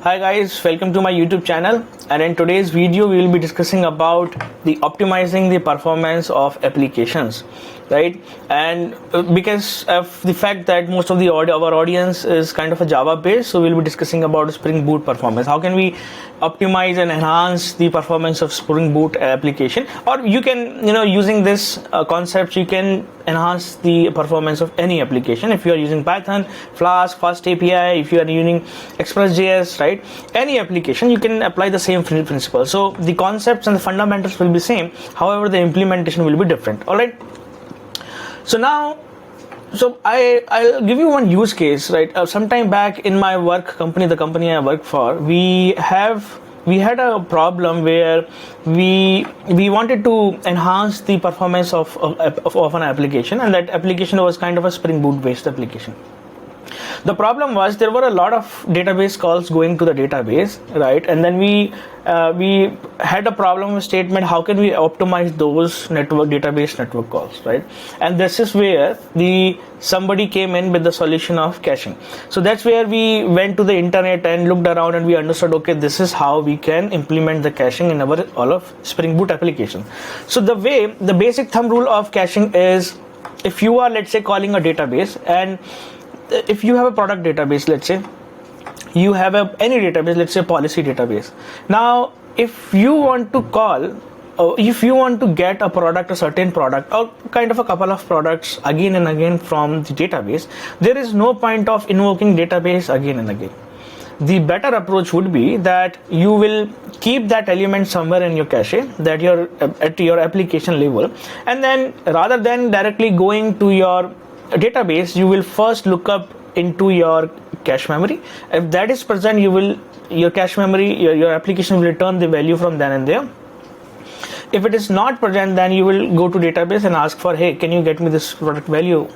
Hi guys, welcome to my YouTube channel, and in today's video we will be discussing about the optimizing the performance of applications, right? And because of the fact that most of our audience is kind of a Java based, so we'll be discussing about Spring Boot performance. How can we optimize and enhance the performance of Spring Boot application? Or you can, using this concept, you can enhance the performance of any application. If you are using Python, Flask, Fast API, if you are using Express.js, right? Any application, you can apply the same principle. So the concepts and the fundamentals will be same. However, the implementation will be different. All right. So now, I'll give you one use case, right? Sometime back in my work company, the company I work for, we had a problem where we wanted to enhance the performance of an application, and that application was kind of a Spring Boot based application. The problem was there were a lot of database calls going to the database, right? And then we had a problem with statement, how can we optimize those database network calls, right? And this is where somebody came in with the solution of caching. So that's where we went to the internet and looked around, and we understood, okay, this is how we can implement the caching in all of Spring Boot application. So the basic thumb rule of caching is, if you are, let's say, calling a database, and if you have a product database, let's say you have any database, let's say policy database. Now, if you want to call, if you want to get a certain product, or kind of a couple of products again and again from the database, there is no point of invoking database again and again. The better approach would be that you will keep that element somewhere in your cache, that you're at your application level, and then rather than directly going to your database, you will first look up into your cache memory. If that is present, your cache memory, your application will return the value from then and there. If it is not present, then you will go to database and ask for, hey, can you get me this product value?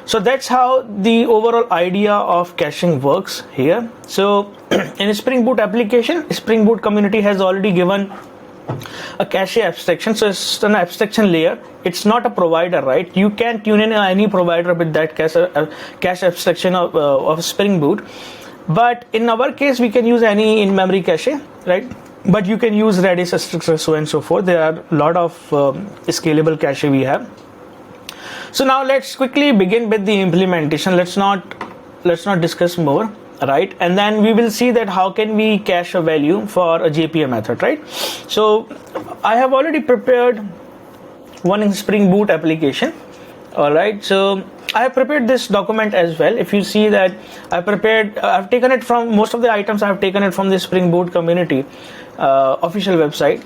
So that's how the overall idea of caching works here. So in a Spring Boot application, Spring Boot community has already given a cache abstraction. So it's an abstraction layer. It's not a provider, right? You can tune in any provider with that cache abstraction of Spring Boot. But in our case, we can use any in-memory cache, right? But you can use Redis, Astrix, so on and so forth. There are a lot of scalable cache we have. So now let's quickly begin with the implementation. Let's not discuss more, right? And then we will see that how can we cache a value for a JPA method, right? So I have already prepared one Spring Boot application. All right, so I have prepared this document as well. If you see that I've taken it from most of the items. I've taken it from the Spring Boot community official website.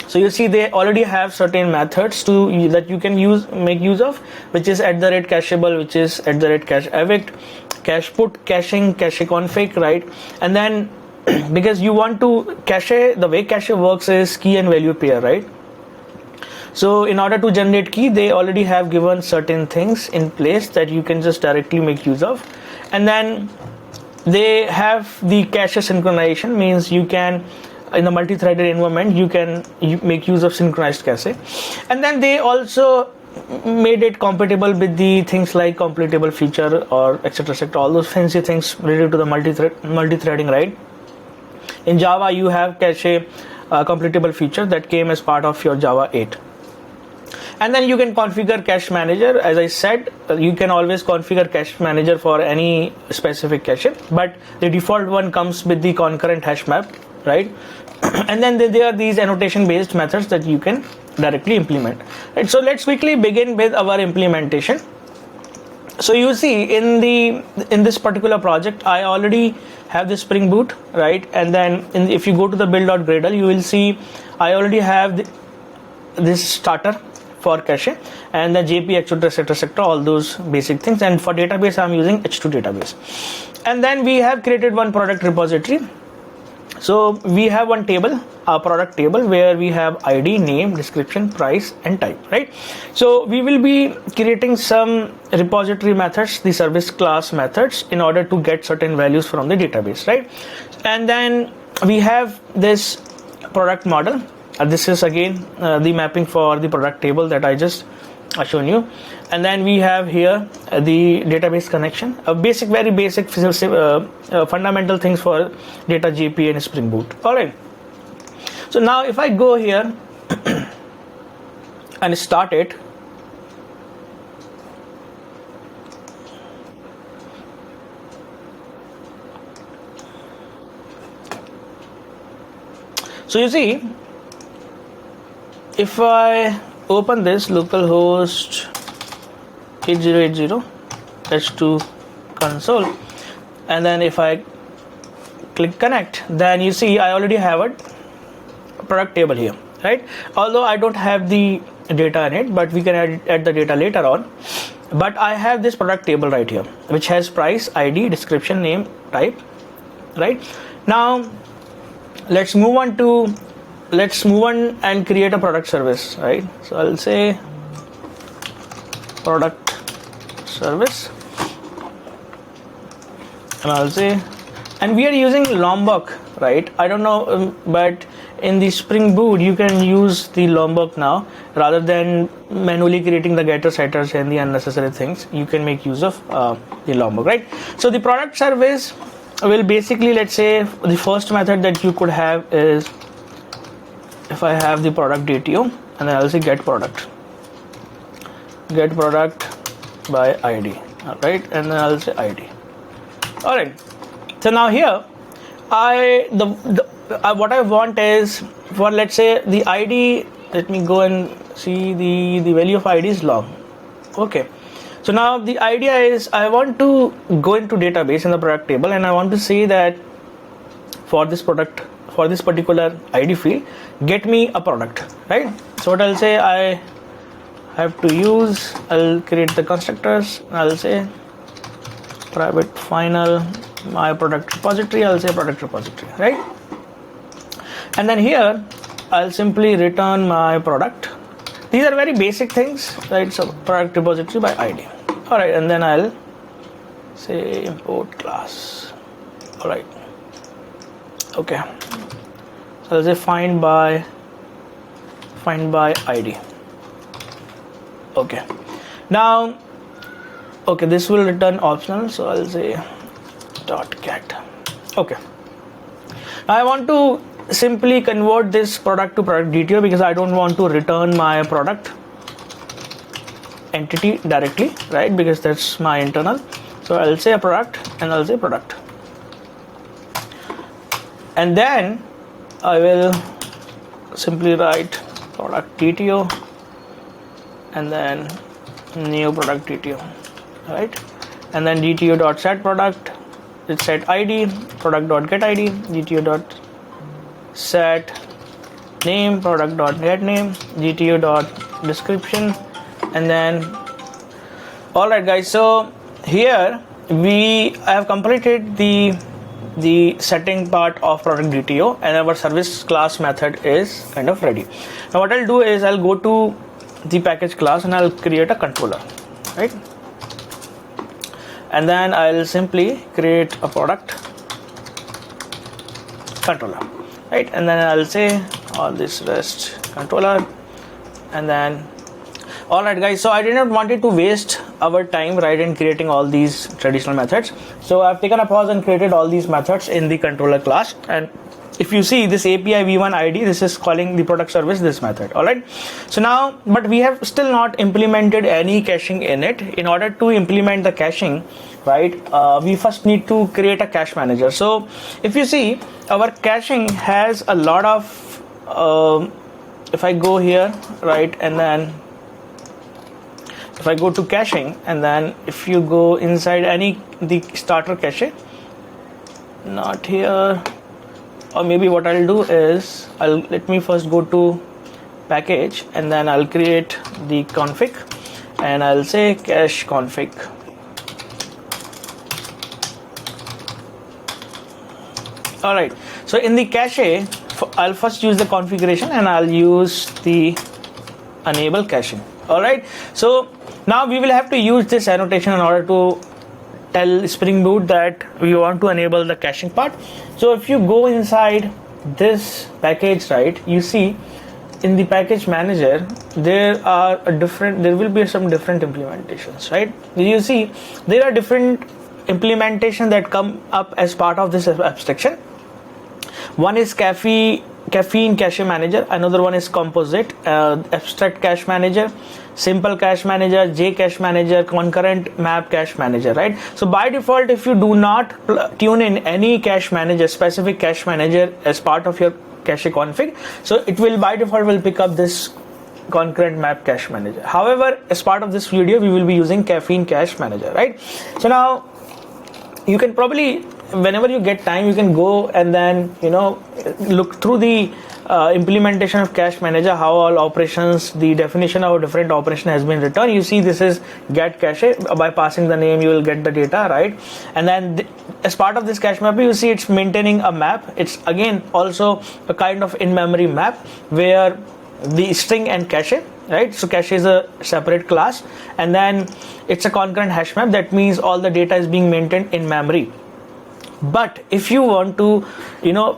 So you see they already have certain methods that you can make use of, which is @cacheable, which is @cache-evict, cache put, caching, cache config, right? And then because you want to cache, the way cache works is key and value pair, right? So in order to generate key, they already have given certain things in place that you can just directly make use of. And then they have the cache synchronization, means you can, in the multi-threaded environment, you can make use of synchronized cache. And then they also made it compatible with the things like completable feature or etc., all those fancy things related to the multi-threading, right? In Java, you have cache completable feature that came as part of your Java 8. And then you can configure cache manager. As I said, you can always configure cache manager for any specific cache, but the default one comes with the concurrent hash map, right? And then there are these annotation based methods that you can directly implement, right? So let's quickly begin with our implementation. So you see in this particular project, I already have the Spring Boot, right? And then if you go to the build.gradle, you will see I already have this starter for cache, and the JP, etc., all those basic things. And for database, I'm using H2 database. And then we have created one product repository. So we have one table, a product table, where we have ID, name, description, price, and type, right? So we will be creating some repository methods, the service class methods, in order to get certain values from the database, right? And then we have this product model. This is again the mapping for the product table that I just shown you. And then we have here the database connection, a very basic fundamental things for data JP and Spring Boot. All right. So now if I go here and start it, so you see, if I open this localhost 8080 h2 console, and then if I click connect, then you see I already have a product table here, right? Although I don't have the data in it, but we can add the data later on. But I have this product table right here, which has price, ID, description, name, type, right? Now let's move on and create a product service, right? So I'll say product service, and I'll say, and we are using Lombok, right? I don't know, but in the Spring Boot you can use the Lombok now, rather than manually creating the getter setters and the unnecessary things. You can make use of the Lombok, right? So the product service will basically, let's say the first method that you could have is, if I have the product DTO, and then I'll say get product by ID, right? And then I'll say ID. All right. So now here, what I want is for, let's say, the ID. Let me go and see the value of ID is long. Okay. So now the idea is I want to go into database in the product table, and I want to say that for this product, for this particular ID field, get me a product, right? So what I'll say, I have to use, I'll create the constructors, I'll say private final my product repository, I'll say product repository, right? And then here I'll simply return my product. These are very basic things, right? So product repository by ID. All right, and then I'll say import class. All right. Okay. So I'll say find by ID. Okay. Now, okay, this will return optional. So I'll say .get. Okay. Now I want to simply convert this product to product DTO, because I don't want to return my product entity directly, right? Because that's my internal. So I'll say a product, and I'll say product, and then I will simply write product DTO and then new product DTO, right? And then DTO dot set product, it's set ID, product dot get ID, DTO dot set name, product dot get name, DTO dot description, and then all right, guys. So here I have completed the setting part of product DTO, and our service class method is kind of ready. Now what I'll do is I'll go to the package class and I'll create a controller, right? And then I'll simply create a product controller, right? And then I'll say all this REST controller, and then all right, guys. So I did not wanted to waste our time, right, in creating all these traditional methods. So I've taken a pause and created all these methods in the controller class. And if you see this API v1 ID, this is calling the product service, this method. All right. So now, but we have still not implemented any caching in it. In order to implement the caching, right, we first need to create a cache manager. So if you see, our caching has a lot of, if I go here, right, and then if I go to caching, and then if you go inside the starter cache, not here, or maybe what I'll do is let me first go to package, and then I'll create the config, and I'll say cache config. All right. So in the cache, I'll first use the configuration, and I'll use the enable caching. All right. So now we will have to use this annotation in order to tell Spring Boot that we want to enable the caching part. So if you go inside this package, right, you see in the package manager, there will be some different implementations, right? You see, there are different implementation that come up as part of this abstraction. One is caffeine cache manager, another one is composite, abstract cache manager, simple cache manager, Jcache manager, concurrent map cache manager, right? So by default, if you do not tune in any cache manager, specific cache manager as part of your cache config, so it will by default will pick up this concurrent map cache manager. However, as part of this video, we will be using caffeine cache manager, right? So now you can probably, whenever you get time, you can go and then look through the implementation of cache manager, how all operations, the definition of a different operation has been written. You see, this is get cache. By passing the name, you will get the data, right? And then as part of this cache map, you see it's maintaining a map. It's again also a kind of in-memory map where the string and cache, right? So cache is a separate class, and then it's a concurrent hash map. That means all the data is being maintained in memory. But if you want to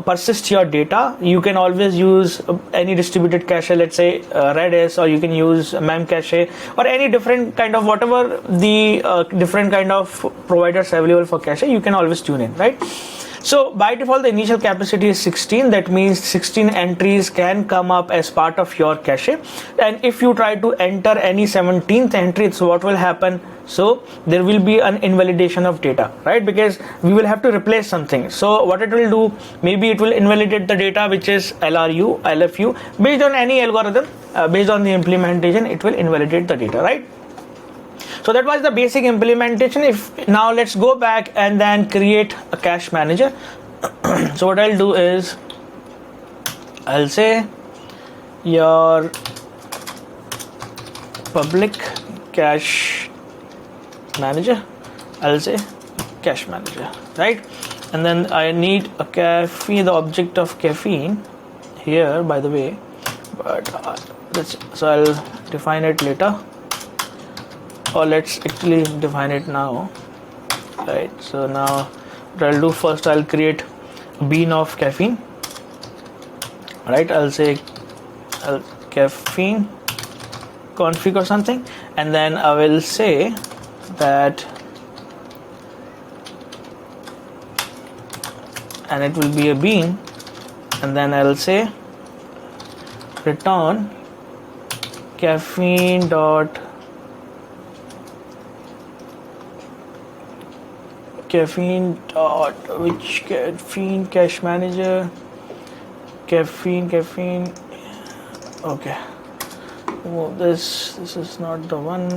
persist your data, you can always use any distributed cache, let's say Redis, or you can use Memcache, or any different kind of, whatever the different kind of providers available for cache, you can always tune in, right? So by default, the initial capacity is 16. That means 16 entries can come up as part of your cache. And if you try to enter any 17th entry, so what will happen? So there will be an invalidation of data, right? Because we will have to replace something. So what it will do, maybe it will invalidate the data, which is LRU, LFU, based on any algorithm, based on the implementation, it will invalidate the data, right? So that was the basic implementation. If now let's go back and then create a cache manager. So what I'll do is I'll say your public cache manager. I'll say cache manager, right? And then I need a caffeine, the object of caffeine here, by the way, but so I'll define it later. Or let's actually define it now, right? So now what I'll do first, I'll create a bean of caffeine, right? I'll say caffeine config or something, and then I will say that, and it will be a bean, and then I'll say return caffeine dot which caffeine cache manager, caffeine, okay. Oh, this is not the one.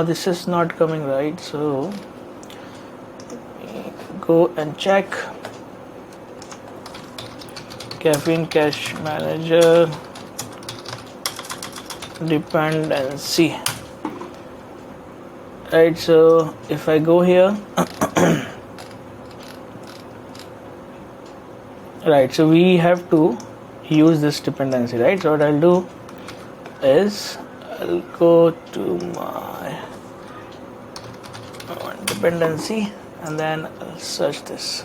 This is not coming right, so go and check caffeine cache manager dependency, right? So if I go here right, so we have to use this dependency, right? So what I'll do is I'll go to my dependency and then I'll search this.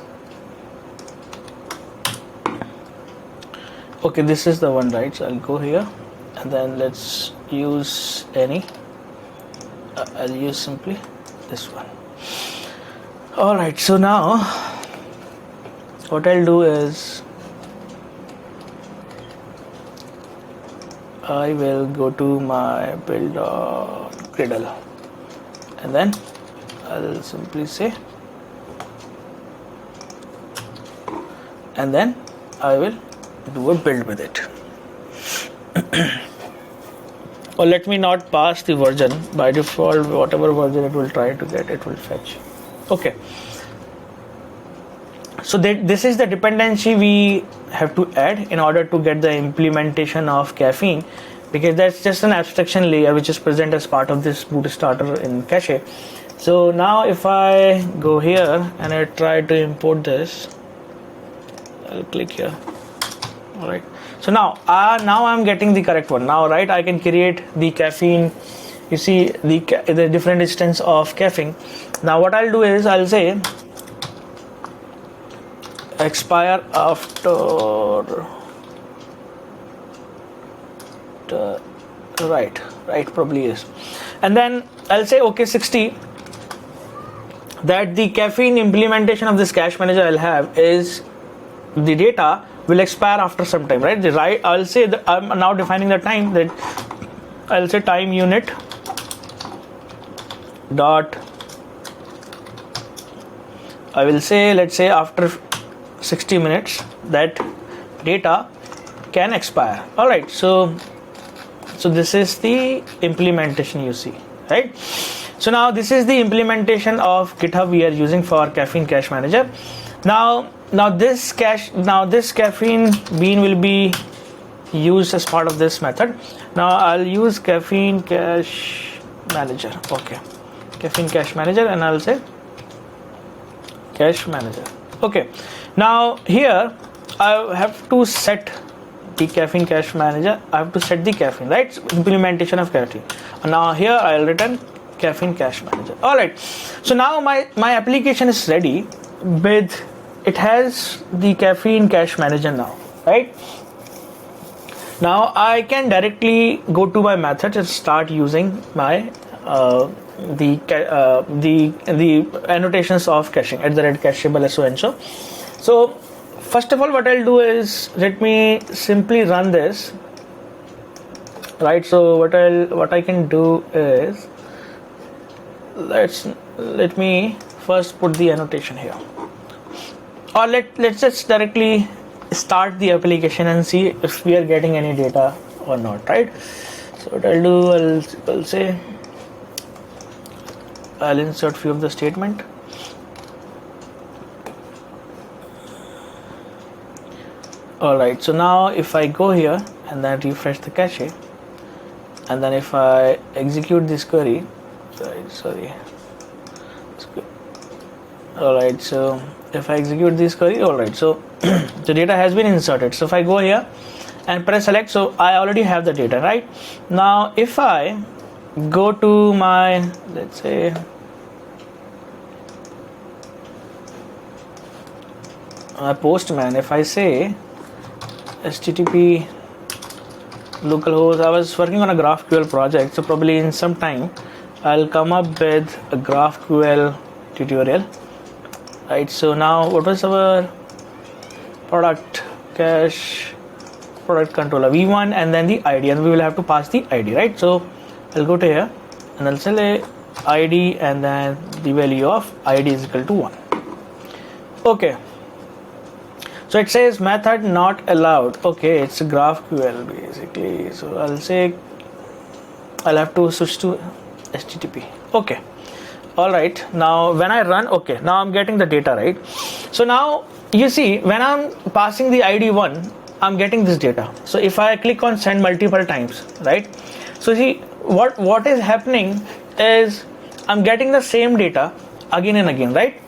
Okay, this is the one, right? So I'll go here and then let's use any. I'll use simply this one. All right, so now what I'll do is I will go to my build.gradle and then I'll simply say, and then I will do a build with it. Or let me not pass the version. By default, whatever version it will try to get, it will fetch. Okay. So this is the dependency we have to add in order to get the implementation of caffeine, because that's just an abstraction layer which is present as part of this boot starter in cache. So now if I go here and I try to import this, I'll click here. All right. So now I'm getting the correct one. Now, right, I can create the caffeine. You see the different instance of caffeine. Now what I'll do is I'll say expire after right probably is, and then I'll say okay 60, that the caffeine implementation of this cache manager I'll have is the data will expire after some time, right? I'll say that I'm now defining the time, that I'll say time unit dot, I will say, let's say after 60 minutes that data can expire. All right, so this is the implementation you see, right? So now this is the implementation of GitHub we are using for Caffeine Cache Manager. Now this caffeine bean will be used as part of this method. Now I'll use Caffeine Cache Manager. Okay, Caffeine Cache Manager, and I'll say Cache Manager. Okay, now here I have to set the Caffeine Cache Manager. I have to set the caffeine, right? Implementation of caffeine. Now here I'll return Caffeine Cache Manager. All right, so now my application is ready with, it has the Caffeine Cache Manager now, right? Now I can directly go to my methods and start using my the annotations of caching @cacheable so and so. So first of all, what I'll do is, let me simply run this, right? So what I can do is, let me first put the annotation here, or let's just directly start the application and see if we are getting any data or not, right? So what I'll do, I'll say I'll insert few of the statement. All right, so now if I go here and then refresh the cache, and then if I execute this query, all right, so if I execute this query, all right, so the data has been inserted. So if I go here and press select, so I already have the data, right? Now if I go to my, let's say Postman, if I say HTTP localhost, I was working on a GraphQL project, so probably in some time I'll come up with a GraphQL tutorial, right? So now what was our product cache product controller v1, and then the ID, and we will have to pass the ID, right? So I'll go to here and I'll say ID, and then the value of ID is equal to 1. Okay, so it says method not allowed. Okay, it's a GraphQL basically, so I'll say I'll have to switch to HTTP. Okay, all right, now when I run, okay, now I'm getting the data, right? So now you see, when I'm passing the ID 1, I'm getting this data. So if I click on send multiple times, right? So see, what is happening is I'm getting the same data again and again, right?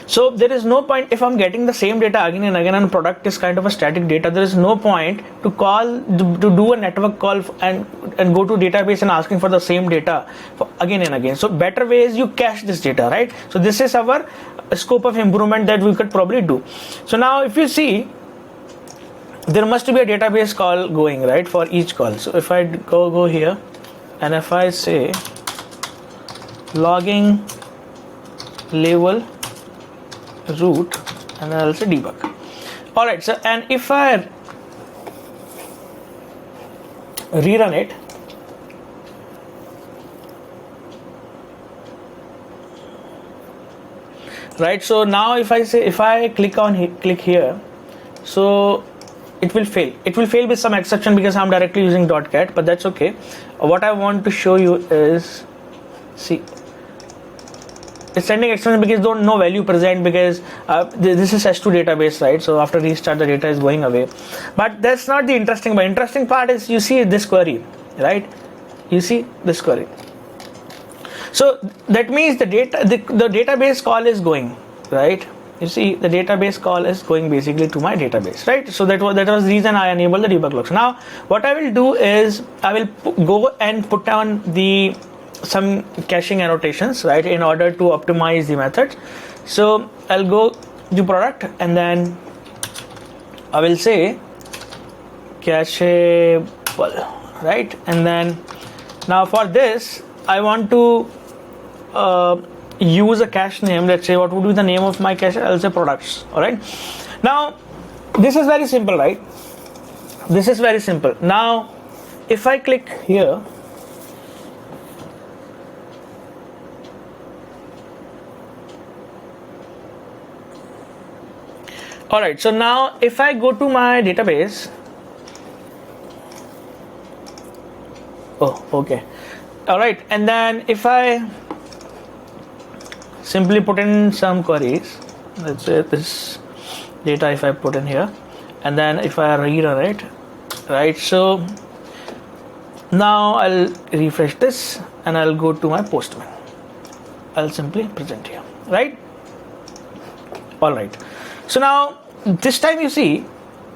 So there is no point, if I'm getting the same data again and again, and product is kind of a static data, there is no point to do a network call and go to database and asking for the same data again and again. So better way is you cache this data, right? So this is our scope of improvement that we could probably do. So now if you see, there must be a database call going, right, for each call. So if I go here, and if I say logging label root, and then I'll say debug. All right, so and if I rerun it, right? So now if I click here, so it will fail. It will fail with some exception because I'm directly using .cat, but that's okay. What I want to show you is, see, it's sending exception because no value present, because this is S2 database, right? So after restart, the data is going away. But that's not the interesting part. Interesting part is, you see this query, right? You see this query. So that means the database call is going, right? You see the database call is going basically to my database, right? So that was the reason I enabled the debug logs. Now what I will do is I will go and put down some caching annotations, right, in order to optimize the method. So I'll go the product, and then I will say cacheable, right? And then now for this I want to use a cache name. Let's say what would be the name of my cache? I'll say products. All right, now this is very simple, right? This is very simple. Now if I click here, all right, so now if I go to my database, oh okay, all right, and then if I simply put in some queries, let's say this data, if I put in here, and then if I rewrite, right, so now I'll refresh this and I'll go to my Postman. I'll simply present here, right? All right, so now this time you see,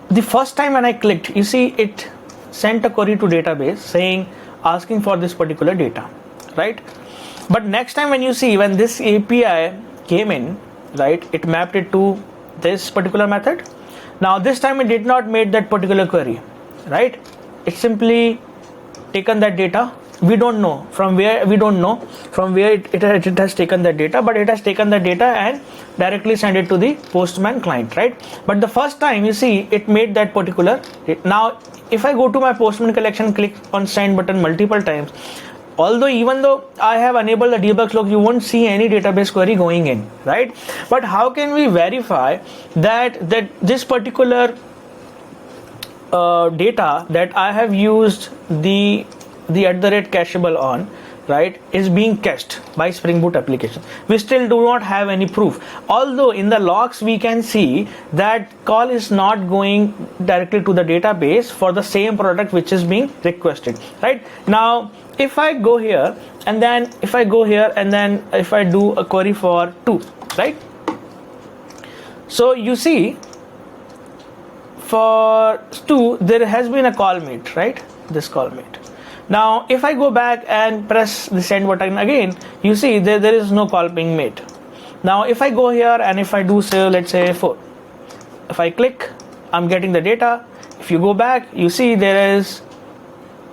the first time when I clicked, you see it sent a query to database saying asking for this particular data, right? But next time when you see, when this API came in, right, it mapped it to this particular method. Now this time it did not make that particular query, right? It simply taken that data. We don't know from where it has taken that data, but it has taken that data and directly sent it to the Postman client, right? But the first time you see it made that particular. Now if I go to my Postman collection, click on send button multiple times, even though I have enabled the debug log, you won't see any database query going in, right? But how can we verify that this particular data that I have used the @cacheable on, right, is being cached by Spring Boot application? We still do not have any proof, although in the logs we can see that call is not going directly to the database for the same product which is being requested, right? Now if I go here and then if I do a query for 2, right, so you see for 2 there has been a call made, right, this call made. Now if I go back and press the send button again, you see there is no call being made. Now if I go here and if I do say, let's say 4, if I click, I'm getting the data. If you go back, you see there is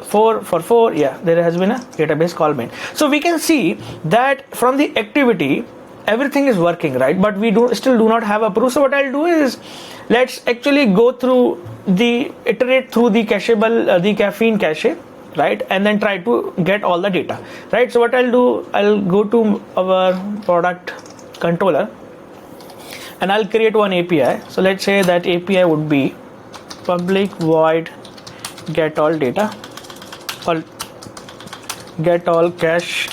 4, yeah, there has been a database call made. So we can see that from the activity everything is working, right? But we still do not have a proof. So what I'll do is, let's actually go through iterate through the cacheable, the caffeine cache, right, and then try to get all the data, right? So what I'll do, I'll go to our product controller and I'll create one API. So let's say that API would be public void get all data, or get all cache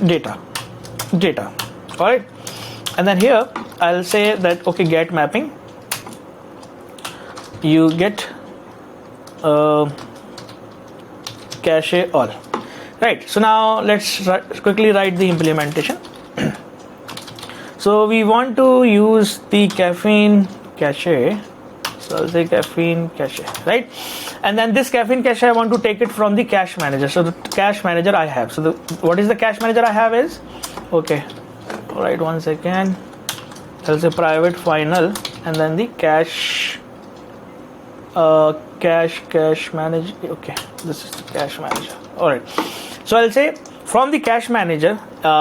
data, all right, and then here I'll say that okay, get mapping, you get cache all, right? So now let's quickly write the implementation. So we want to use the caffeine cache, so I'll say caffeine cache, right? And then this caffeine cache I want to take it from the cache manager. So the cache manager I have, so what is the cache manager I have is, okay, all right, 1 second, I'll say private final and then the cache cache manager. Okay, this is the cache manager. All right, so I'll say from the cache manager,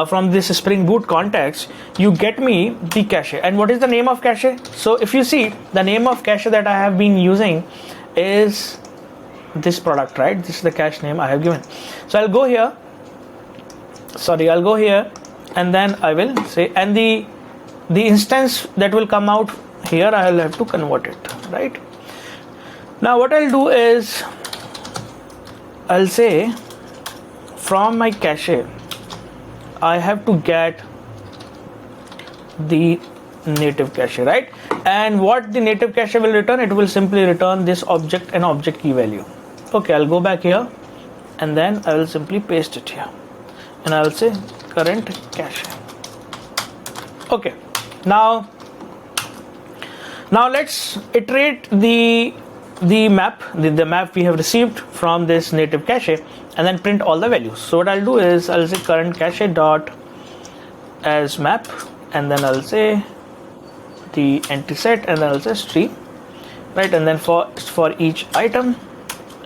from this Spring Boot context, you get me the cache. And what is the name of cache? So if you see, the name of cache that I have been using is this product, right? This is the cache name I have given. So I'll go here, and then I will say, and the instance that will come out here, I'll have to convert it, right? Now what I'll do is, I'll say from my cache I have to get the native cache, right? And what the native cache will return, it will simply return this object and object key value. Okay, I'll go back here and then I will simply paste it here and I will say current cache. Okay, now let's iterate the map we have received from this native cache and then print all the values. So what I'll do is, I'll say current cache dot as map, and then I'll say the entry set, and then I'll say stream, right? And then for each item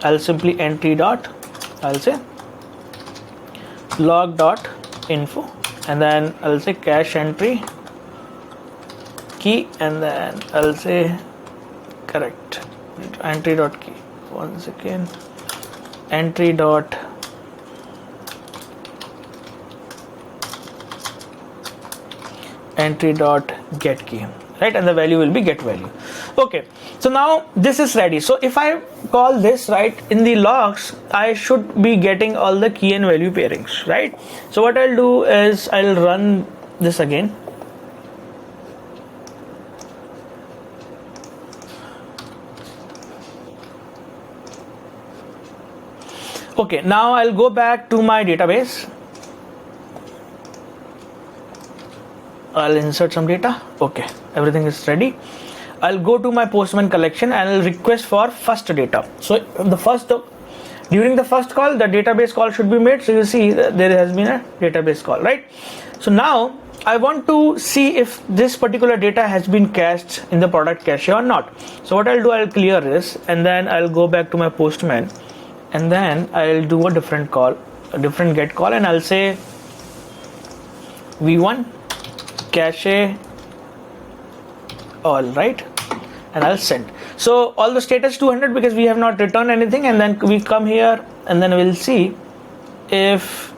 I'll simply entry dot, I'll say log dot info, and then I'll say cache entry key, and then I'll say correct entry dot key. Once again, entry dot get key, right? And the value will be get value. Okay, so now this is ready. So if I call this, right, in the logs I should be getting all the key and value pairings, right? So what I'll do is I'll run this again. Okay, now I'll go back to my database. I'll insert some data. Okay, everything is ready. I'll go to my Postman collection and I'll request for first data. So during the first call, the database call should be made. So you see there has been a database call, right? So now I want to see if this particular data has been cached in the product cache or not. So what I'll do, I'll clear this, and then I'll go back to my Postman, and then I'll do a different call, a different get call, and I'll say v1 cache all, right? And I'll send. So all the status 200 because we have not returned anything, and then we come here and then we'll see if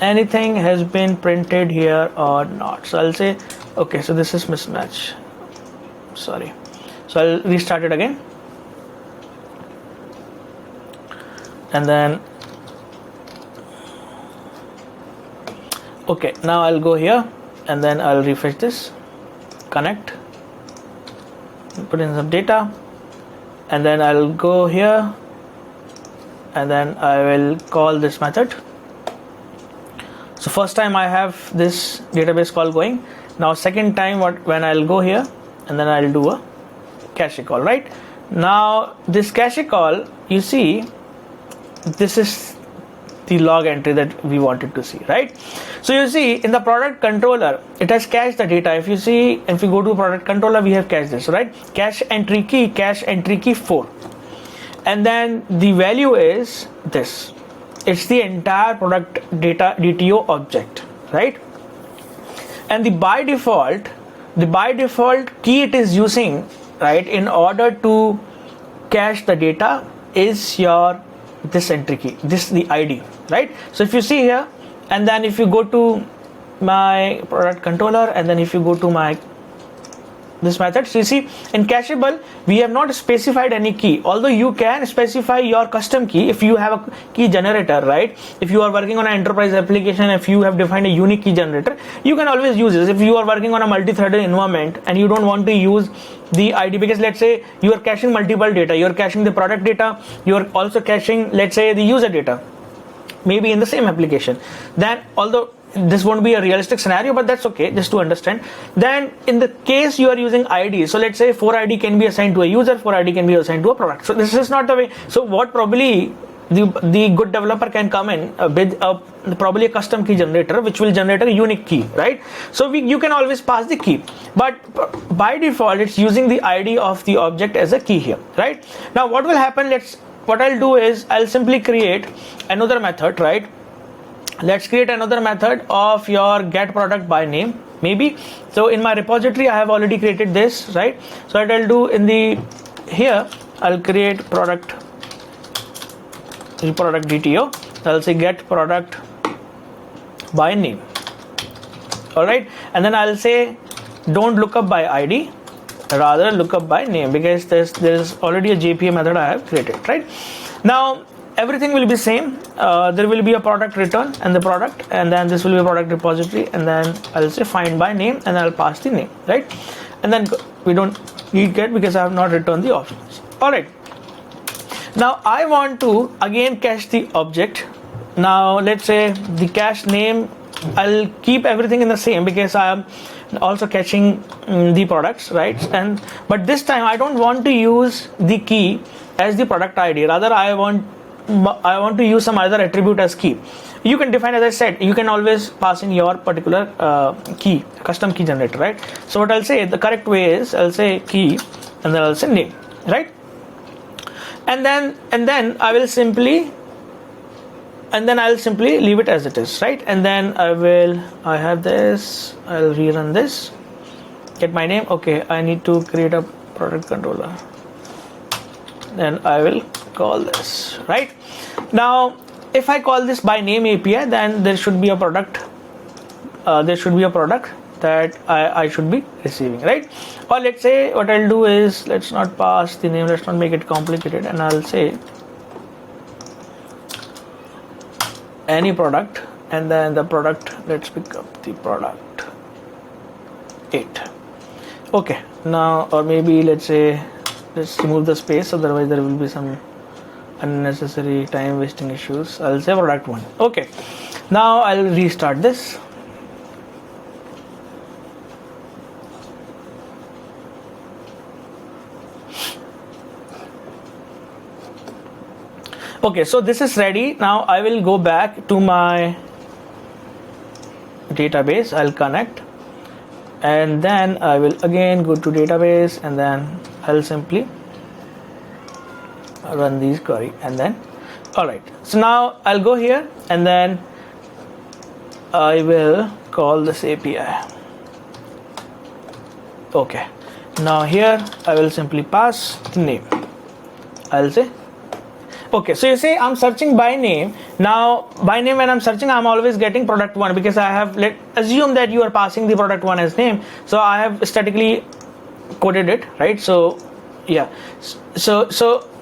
anything has been printed here or not. So I'll say okay, so this is mismatch, sorry. So I'll restart it again, and then okay, now I'll go here and then I'll refresh this, connect, put in some data, and then I'll go here and then I will call this method. So first time I have this database call going. Now second time when I'll go here and then I'll do a cache call, right? Now this cache call, you see this is the log entry that we wanted to see, right? So you see in the product controller it has cached the data. If you see, if you go to product controller, we have cached this, right? Cache entry key 4, and then the value is this. It's the entire product data DTO object, right? And the by default key it is using, right, in order to cache the data is your this entry key, this the ID, right? So if you see here, and then if you go to my product controller, and then if you go to my this method, so you see in cacheable we have not specified any key, although you can specify your custom key if you have a key generator, right? If you are working on an enterprise application, if you have defined a unique key generator, you can always use this. If you are working on a multi-threaded environment and you don't want to use the ID, because let's say you are caching multiple data, you are caching the product data, you are also caching, let's say, the user data, maybe in the same application, then although this won't be a realistic scenario, but that's okay, just to understand. Then in the case you are using ID, so let's say 4 ID can be assigned to a user, 4 ID can be assigned to a product. So this is not the way. So what probably the good developer can come in with probably a custom key generator which will generate a unique key, right? So you can always pass the key, but by default it's using the ID of the object as a key here, right? Now what will happen, what I'll do is I'll simply create another method, right? Let's create another method of your get product by name, maybe. So in my repository I have already created this, right? So what I'll do in the here, I'll create product DTO. I'll say get product by name, all right? And then I'll say don't look up by ID, rather look up by name, because there's already a JPA method I have created, right? Now everything will be same. There will be a product return and the product, and then this will be a product repository, and then I'll say find by name and I'll pass the name, right? And then we don't need get because I have not returned the options. All right, now I want to again cache the object. Now let's say the cache name, I'll keep everything in the same because I am also caching the products, right? But this time I don't want to use the key as the product ID, rather I want to use some other attribute as key. you can define, as I said, you can always pass in your particular key, custom key generator, right? So what I'll say, the correct way is I'll say key and then I'll say name, right? And then I'll simply leave it as it is, right? And then I have this, I'll rerun this, get my name. Okay, I need to create a product controller. Then I will call this, right? Now, if I call this by name API, then there should be a product. That I should be receiving, right? Or let's say what I'll do is, let's not pass the name, let's not make it complicated, and I'll say any product, and then the product, let's pick up the product 8. Okay, now, or maybe let's remove the space, otherwise there will be some unnecessary time wasting issues. I'll say product 1. Okay, now I'll restart this. Okay, so this is ready. Now I will go back to my database. I'll connect, and then I will again go to database, and then I'll simply run these query, and then alright. So now I'll go here, and then I will call this API. Okay, now here I will simply pass the name. I'll say okay, so you say I'm searching by name. Now by name, when I'm searching, I'm always getting product 1, because I have, assume that you are passing the product 1 as name, so I have statically coded it, right? So yeah, so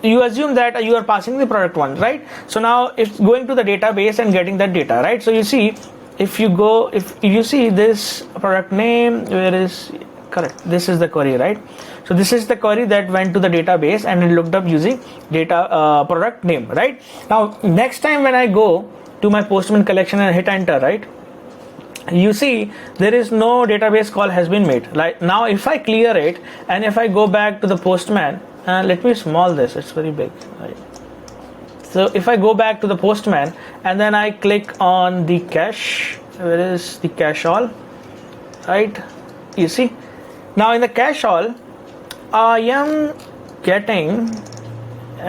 you assume that you are passing the product 1, right? So now it's going to the database and getting that data, right? So you see, if you see this product name, where is correct, this is the query, right? So this is the query that went to the database and it looked up using data product name, right? Now next time when I go to my Postman collection and hit enter, right, you see there is no database call has been made. Like now if I clear it and if I go back to the Postman, let me small this, it's very big, right? So if I go back to the Postman and then I click on the cache, where is the cache all, right? You see, now in the cache all, am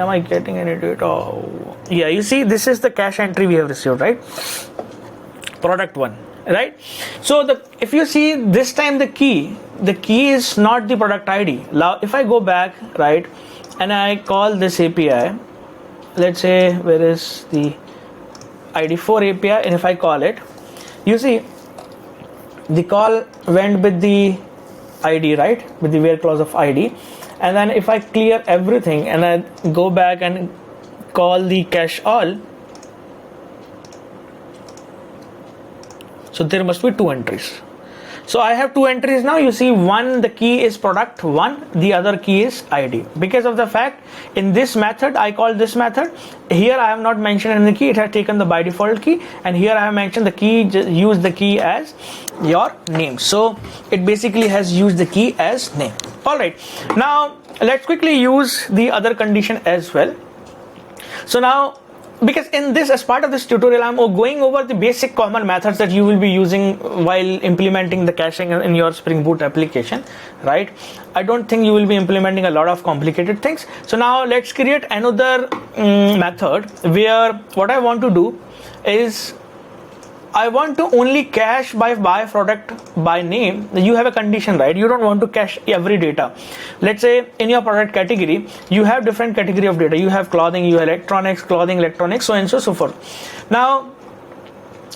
I getting any data? Oh, yeah, you see this is the cache entry we have received, right? Product 1, right? So if you see this time the key is not the product ID. Now if I go back, right, and I call this API, let's say where is the ID4 API, and if I call it, you see the call went with the ID, right, with the where clause of ID, and then if I clear everything and I go back and call the cache all, so there must be 2 entries. So I have 2 entries now. You see, one, the key is product 1, the other key is ID, because of the fact in this method I call this method here, I have not mentioned in the key, it has taken the by default key, and here I have mentioned the key, use the key as your name. So it basically has used the key as name. Alright, now let's quickly use the other condition as well. So now, because in this, as part of this tutorial, I'm going over the basic common methods that you will be using while implementing the caching in your Spring Boot application, right? I don't think you will be implementing a lot of complicated things. So now let's create another method where what I want to do is I want to only cache by product by name. You have a condition, right? You don't want to cache every data. Let's say in your product category, you have different category of data. You have clothing, you have electronics, clothing, electronics, so and so forth. Now,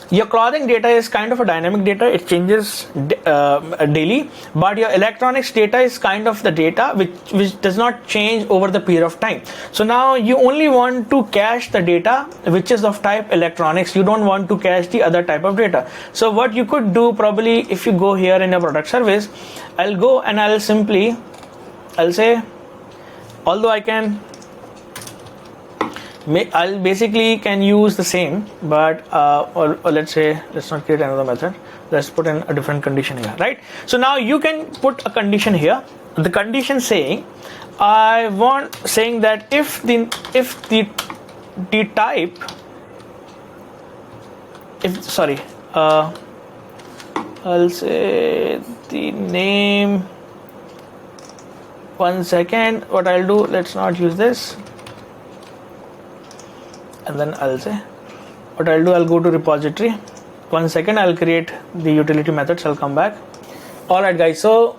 your clothing data is kind of a dynamic data. It changes daily, but your electronics data is kind of the data which does not change over the period of time. So now you only want to cache the data which is of type electronics. You don't want to cache the other type of data. So what you could do, probably if you go here in your product service, I'll go and I'll say, although I'll basically can use the same, but or let's say, let's not create another method, let's put in a different condition here, right? So now you can put a condition here, the condition saying if the type if sorry, I'll say the name. One second. What I'll do, let's not use this, and then I'll say what I'll do, I'll go to repository. One second, I'll create the utility methods. I'll come back. All right, guys. So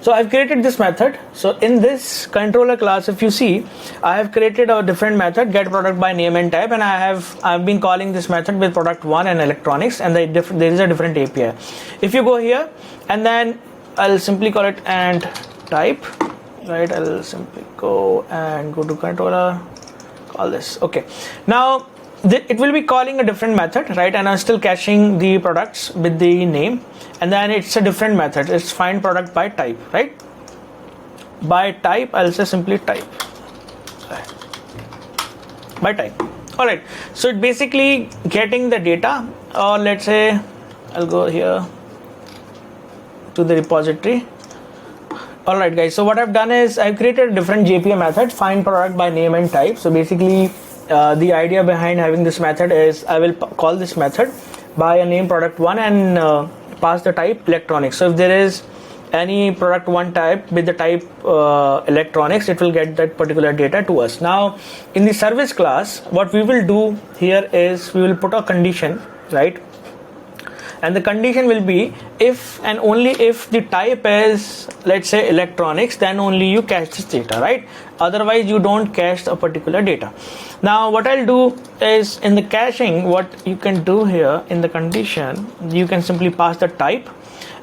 I've created this method. So in this controller class, if you see, I have created a different method, get product by name and type, and I've been calling this method with product 1 and electronics, and there is a different API. If you go here, and then I'll simply call it and type, right? I'll simply go to controller, call this. Okay. Now it will be calling a different method, right? And I'm still caching the products with the name, and then it's a different method. It's find product by type, right? By type, I'll say simply type. By type. All right. So it basically getting the data, or let's say I'll go here to the repository. All right, guys. So what I've done is I've created a different JPA method, find product by name and type. So basically, the idea behind having this method is I will call this method by a name product 1 and pass the type electronics. So if there is any product 1 type with the type electronics, it will get that particular data to us. Now in the service class, what we will do here is we will put a condition, right? And the condition will be if and only if the type is, let's say, electronics, then only you cache this data, right? Otherwise you don't cache a particular data. Now what I'll do is in the caching, what you can do here in the condition, you can simply pass the type,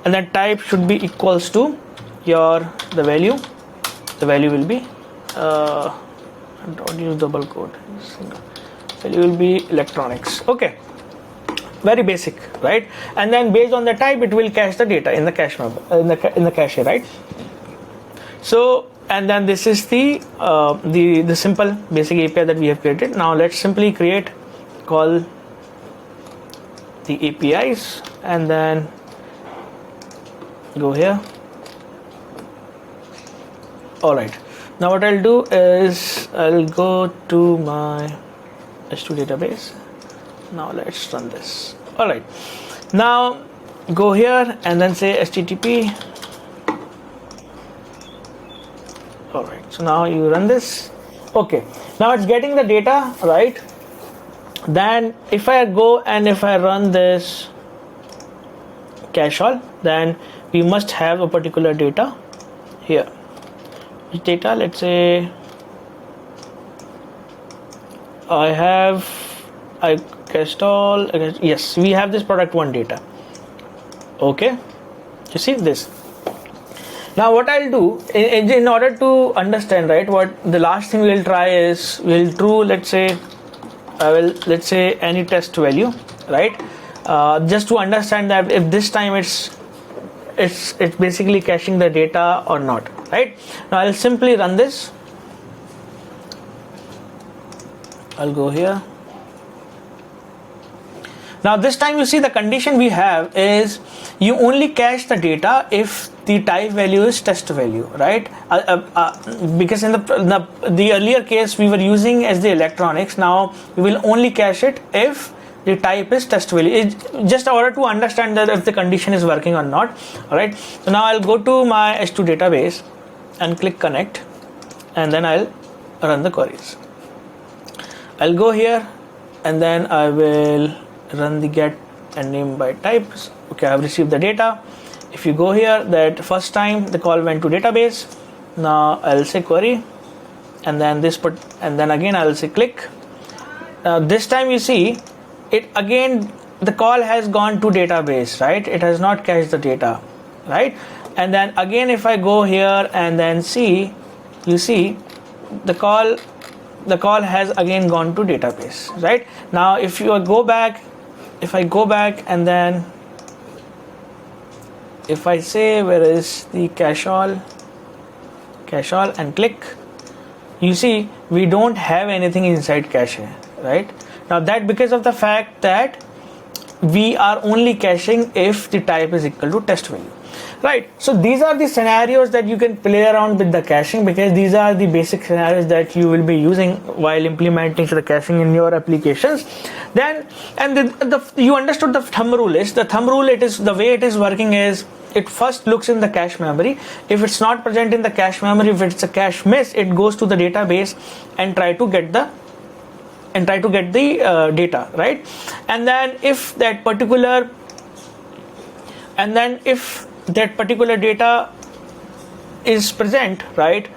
and that type should be equals to the value. The value will be don't use double quote, value will be electronics. Okay, very basic, right? And then based on the type, it will cache the data in the cache map, in the cache, right? So, and then this is the simple basic API that we have created. Now let's simply call the APIs, and then go here. All right. Now what I'll do is I'll go to my S2 database. Now let's run this. All right. Now go here and then say HTTP. All right. So now you run this. Okay. Now it's getting the data, right? Then if I go and if I run this cache all, then we must have a particular data here. Which data? Let's say I cached all. Yes, we have this product 1 data. Okay, you see this. Now what I'll do in order to understand, right, what the last thing we'll try is we'll do, let's say any test value, right? Just to understand that if this time it's basically caching the data or not, right? Now I'll simply run this. I'll go here. Now this time you see the condition we have is you only cache the data if the type value is test value, right? Because in the earlier case we were using as the electronics. Now we will only cache it if the type is test value. It's just in order to understand that if the condition is working or not. All right. So now I'll go to my S2 database and click connect, and then I'll run the queries. I'll go here and then I will run the get and name by types. Okay, I've received the data. If you go here, that first time the call went to database. Now I'll say query, and then and then again I'll say click. Now this time you see it again, the call has gone to database, right? It has not cached the data, right? And then again if I go here and then see, you see the call has again gone to database, right? Now if I go back and then if I say where is the cache all and click, you see we don't have anything inside cache, right? Now that because of the fact that we are only caching if the type is equal to test value. right? So these are the scenarios that you can play around with the caching, because these are the basic scenarios that you will be using while implementing the caching in your applications. Then, and you understood the thumb rule is, the thumb rule, it is the way it is working is, it first looks in the cache memory. If it's not present in the cache memory, if it's a cache miss, it goes to the database and try to get the data, right? And then if that particular data is present, right?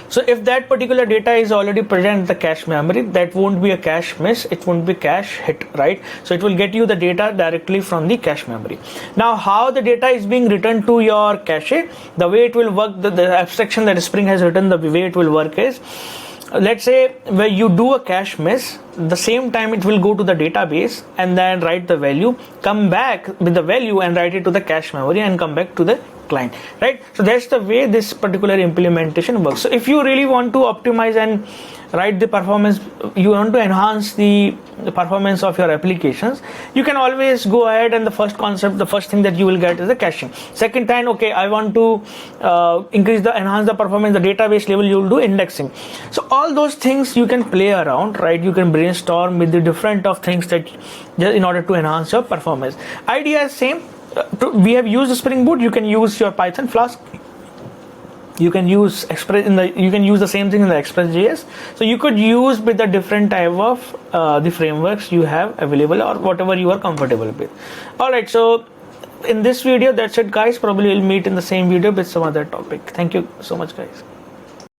So if that particular data is already present in the cache memory, that won't be a cache miss, it won't be cache hit, right? So it will get you the data directly from the cache memory. Now, how the data is being returned to your cache, the way it will work, the abstraction that Spring has written, the way it will work is, let's say where you do a cache miss, the same time it will go to the database and then write the value, come back with the value and write it to the cache memory and come back to the client, right? So that's the way this particular implementation works. So if you really want to optimize and write the performance, you want to enhance the performance of your applications, you can always go ahead, and the first thing that you will get is the caching. Second time, okay, I want to enhance the performance, the database level, you will do indexing. So all those things you can play around, right? You can brainstorm with the different of things that in order to enhance your performance. Idea is same. We have used Spring Boot. You can use your Python Flask. You can use you can use the same thing in the Express.js. So you could use with the different type of the frameworks you have available, or whatever you are comfortable with. All right. So in this video, that's it, guys. Probably we'll meet in the same video with some other topic. Thank you so much, guys.